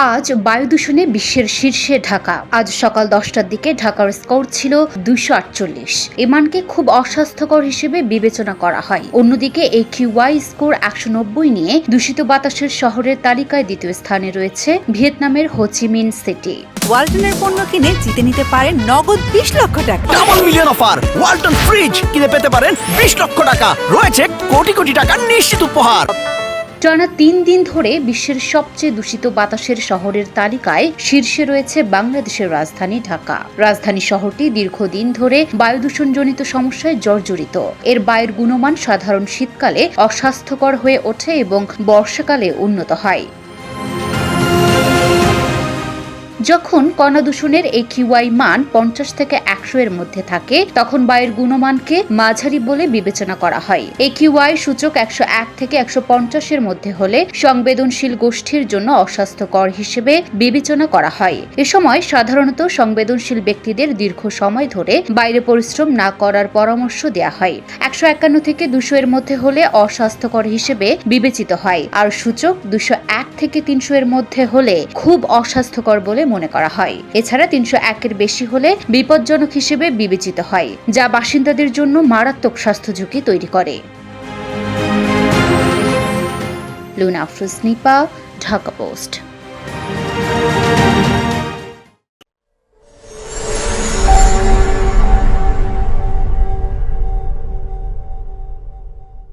আজ বায়ু দূষণে বিশ্বের শীর্ষে ঢাকা। আজ সকাল 10টার দিকে ঢাকার স্কোর ছিল 248। এ মানকে খুব অস্বাস্থ্যকর হিসেবে বিবেচনা করা হয়। অন্যদিকে AQI স্কোর 190 নিয়ে দূষিত বাতাসের শহরের তালিকায় দ্বিতীয় স্থানে রয়েছে ভিয়েতনামের হোচিমিন সিটি। ওয়ালটনের পণ্য কিনে জিতে নিতে পারেন নগদ 20 লক্ষ টাকা। Double million offer! Walton fridge কিনে পেতে পারেন 20 লক্ষ টাকা। রয়েছে কোটি কোটি টাকার নিশ্চিত উপহার। টানা 3 দিন ধরে বিশ্বের সবচেয়ে দূষিত বাতাসের শহরের তালিকায় শীর্ষে রয়েছে বাংলাদেশের রাজধানী ঢাকা। রাজধানী শহরটি দীর্ঘদিন ধরে বায়ু দূষণজনিত সমস্যায় জর্জরিত। এর বায়ুর গুণমান সাধারণ শীতকালে অস্বাস্থ্যকর হয়ে ওঠে এবং বর্ষাকালে উন্নত হয়। যখন কণা দূষণের AQI মান 50 থেকে 100 এর মধ্যে থাকে তখন বায়ুর গুণমানকে মাঝারি বলে বিবেচনা করা হয়। AQI সূচক 101 থেকে 150 এর মধ্যে হলে সংবেদনশীল গোষ্ঠীর জন্য অস্বাস্থ্যকর হিসেবে বিবেচনা করা হয়। এ সময় সাধারণত সংবেদনশীল ব্যক্তিদের দীর্ঘ সময় ধরে বাইরে পরিশ্রম না করার পরামর্শ দেওয়া হয়। 151 থেকে 200 এর মধ্যে হলে অস্বাস্থ্যকর হিসেবে বিবেচিত হয়, আর সূচক 201 থেকে 300 এর মধ্যে হলে খুব অস্বাস্থ্যকর বলে মনে করা হয়। এছাড়া 301 এর বেশি হলে বিপজ্জনক হিসেবে বিবেচিত হয়, যা বাসিন্দাদের জন্য মারাত্মক স্বাস্থ্য ঝুঁকি তৈরি করে। লুনা আফরোজ নিপা, ঢাকা পোস্ট।